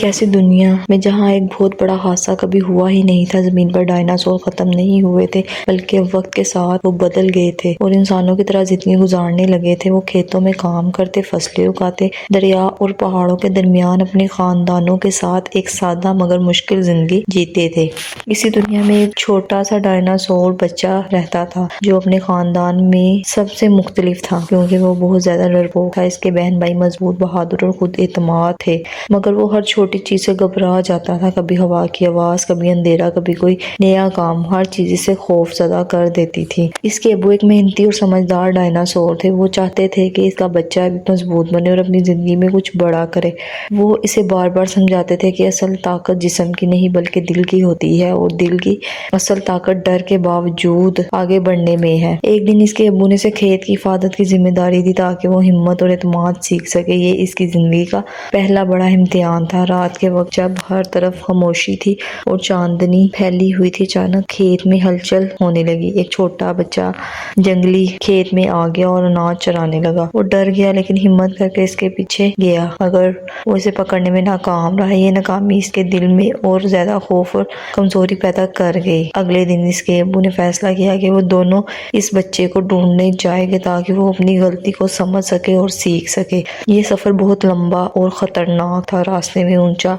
ایسی دنیا میں جہاں ایک بہت بڑا حادثہ کبھی ہوا ہی نہیں تھا۔ زمین پر ڈائناسور ختم نہیں ہوئے تھے بلکہ وقت کے ساتھ وہ بدل گئے تھے اور انسانوں کی طرح زندگی گزارنے لگے تھے۔ وہ کھیتوں میں کام کرتے، فصلیں اگاتے، دریا اور پہاڑوں کے درمیان اپنے خاندانوں کے ساتھ ایک سادہ مگر مشکل زندگی جیتے تھے۔ اسی دنیا میں ایک چھوٹا سا ڈائناسور بچہ رہتا تھا جو اپنے خاندان میں سب سے مختلف تھا کیونکہ وہ بہت زیادہ ڈرپوک تھا۔ اس کے بہن بھائی مضبوط، بہادر اور خود اعتماد تھے، مگر وہ ہر چھوٹی چیز سے گھبرا جاتا تھا۔ کبھی ہوا کی آواز، کبھی اندھیرا، کبھی کوئی نیا کام، ہر چیز اسے خوف زدہ کر دیتی تھی۔ اس کے ابو ایک محنتی اور سمجھدار ڈائناسور تھے۔ وہ چاہتے تھے کہ اس کا بچہ بھی مضبوط بنے اور اپنی زندگی میں کچھ بڑا کرے۔ وہ اسے بار بار سمجھاتے تھے کہ اصل طاقت جسم کی نہیں بلکہ دل کی ہوتی ہے اور دل کی اصل طاقت ڈر کے باوجود آگے بڑھنے میں ہے۔ ایک دن اس کے ابو نے اسے کھیت کی حفاظت کی ذمہ داری دی تاکہ وہ ہمت اور اعتماد سیکھ سکے۔ یہ اس کی زندگی کا پہلا بڑا امتحان تھا۔ رات کے وقت جب ہر طرف خاموشی تھی اور چاندنی پھیلی ہوئی تھی، اچانک کھیت میں ہلچل ہونے لگی۔ ایک چھوٹا بچہ جنگلی کھیت میں آ گیا اور اناج چرانے لگا۔ وہ ڈر گیا لیکن ہمت کر کے اس کے پیچھے گیا، مگر وہ اسے پکڑنے میں ناکام رہا۔ یہ ناکامی اس کے دل میں اور زیادہ خوف اور کمزوری پیدا کر گئی۔ اگلے دن اس کے ابو نے فیصلہ کیا کہ وہ دونوں اس بچے کو ڈھونڈنے جائیں گے تاکہ وہ اپنی غلطی کو سمجھ سکے اور سیکھ سکے۔ یہ سفر بہت لمبا اور خطرناک تھا۔ راستے میں اونچا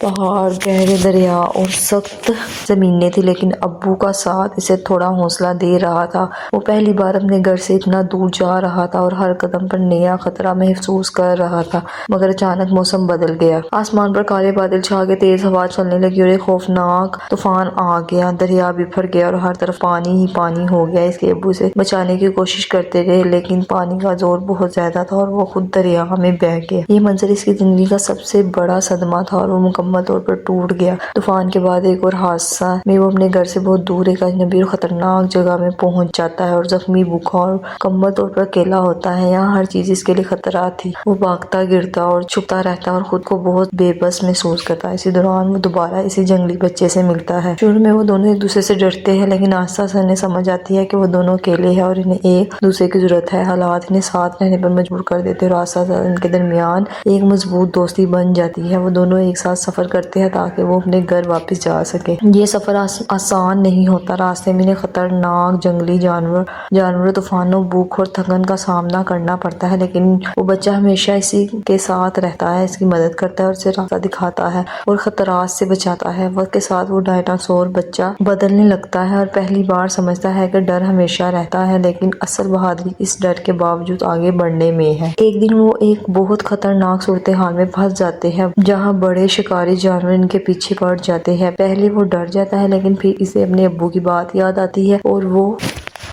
پہاڑ، گہرے دریا اور سخت زمینیں تھیں، لیکن ابو کا ساتھ اسے تھوڑا حوصلہ دے رہا تھا۔ وہ پہلی بار اپنے گھر سے اتنا دور جا رہا تھا اور ہر قدم پر نیا خطرہ محسوس کر رہا تھا، مگر اچانک موسم بدل گیا۔ آسمان پر کالے بادل چھا گئے، تیز ہوا چلنے لگی اور ایک خوفناک طوفان آ گیا۔ دریا بکھر گیا اور ہر طرف پانی ہی پانی ہو گیا۔ اس کے ابو اسے بچانے کی کوشش کرتے رہے لیکن پانی کا زور بہت زیادہ تھا اور وہ خود دریا میں بہہ گیا۔ یہ منظر اس کی زندگی کا سب سے بڑا صدمہ تھا اور وہ مکمل طور پر ٹوٹ گیا۔ طوفان کے بعد ایک اور حادثہ میں وہ اپنے گھر سے بہت دور ایک اجنبی اور خطرناک جگہ میں پہنچ جاتا ہے اور زخمی، بھوکا اور مکمل طور پر اکیلا ہوتا ہے۔ یہاں ہر چیز اس کے لیے خطرہ تھی۔ وہ بھاگتا، گرتا اور چھپتا رہتا ہے اور خود کو بہت بے بس محسوس کرتا ہے۔ اسی دوران وہ دوبارہ اسی جنگلی بچے سے ملتا ہے۔ شروع میں وہ دونوں ایک دوسرے سے ڈرتے ہیں لیکن آہستہ آہستہ انہیں سمجھ آتی ہے کہ وہ دونوں اکیلے ہیں اور انہیں ایک دوسرے کی ضرورت ہے۔ حالات انہیں ساتھ رہنے پر مجبور کر دیتے ہیں اور آہستہ آہستہ ان کے درمیان ایک مضبوط دوستی بن جاتی ہے۔ وہ دونوں ایک ساتھ سفر کرتے ہیں تاکہ وہ اپنے گھر واپس جا سکیں۔ یہ سفر آسان نہیں ہوتا۔ راستے میں انہیں خطرناک جنگلی جانوروں، طوفانوں، بھوک اور تھکن کا سامنا کرنا پڑتا ہے، لیکن وہ بچہ ہمیشہ اسی کے ساتھ رہتا ہے، اس کی مدد کرتا ہے اور اسے راستہ دکھاتا ہے اور خطرات سے بچاتا ہے۔ وقت کے ساتھ وہ ڈائناسور بچہ بدلنے لگتا ہے اور پہلی بار سمجھتا ہے کہ ڈر ہمیشہ رہتا ہے لیکن اصل بہادری اس ڈر کے باوجود آگے بڑھنے میں ہے۔ ایک دن وہ ایک بہت خطرناک صورتحال میں پھنس جاتے ہیں جہاں بڑے شکاری جانور ان کے پیچھے پڑ جاتے ہیں۔ پہلے وہ ڈر جاتا ہے لیکن پھر اسے اپنے ابو کی بات یاد آتی ہے اور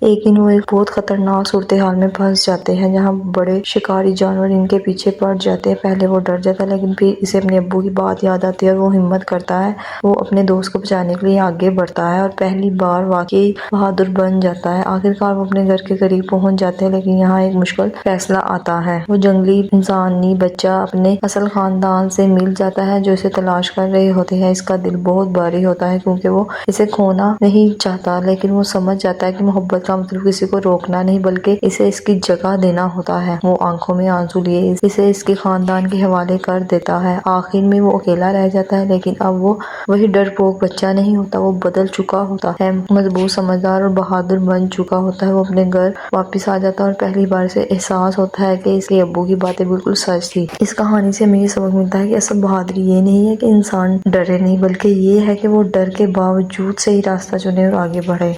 ایک بہت خطرناک صورتحال میں پھنس جاتے ہیں جہاں بڑے شکاری جانور ان کے پیچھے پڑ جاتے ہیں۔ پہلے وہ ڈر جاتا ہے لیکن پھر اسے اپنے ابو کی بات یاد آتی ہے اور وہ ہمت کرتا ہے۔ وہ اپنے دوست کو بچانے کے لیے آگے بڑھتا ہے اور پہلی بار واقعی بہادر بن جاتا ہے۔ آخرکار وہ اپنے گھر کے قریب پہنچ جاتے ہیں لیکن یہاں ایک مشکل فیصلہ آتا ہے۔ وہ جنگلی انسانی بچہ اپنے اصل خاندان سے مل جاتا ہے جو اسے تلاش کر رہے ہوتے ہیں۔ اس کا دل بہت بھاری ہوتا ہے کیونکہ وہ اسے کھونا نہیں چاہتا، لیکن وہ سمجھ جاتا ہے کہ محبت کا مطلب کسی کو روکنا نہیں بلکہ اسے اس کی جگہ دینا ہوتا ہے۔ وہ آنکھوں میں آنسو لیے اسے اس کے خاندان کے حوالے کر دیتا ہے۔ آخر میں وہ اکیلا رہ جاتا ہے لیکن اب وہ وہی ڈرپوک بچہ نہیں ہوتا، وہ بدل چکا ہوتا ہے، مضبوط، سمجھدار اور بہادر بن چکا ہوتا ہے۔ وہ اپنے گھر واپس آ جاتا ہے اور پہلی بار اسے احساس ہوتا ہے کہ اس کے ابو کی باتیں بالکل سچ تھی۔ اس کہانی سے ہمیں یہ سبق ملتا ہے کہ اصل بہادری یہ نہیں ہے کہ انسان ڈرے نہیں بلکہ یہ ہے کہ وہ ڈر کے باوجود صحیح راستہ چنے اور آگے بڑھے۔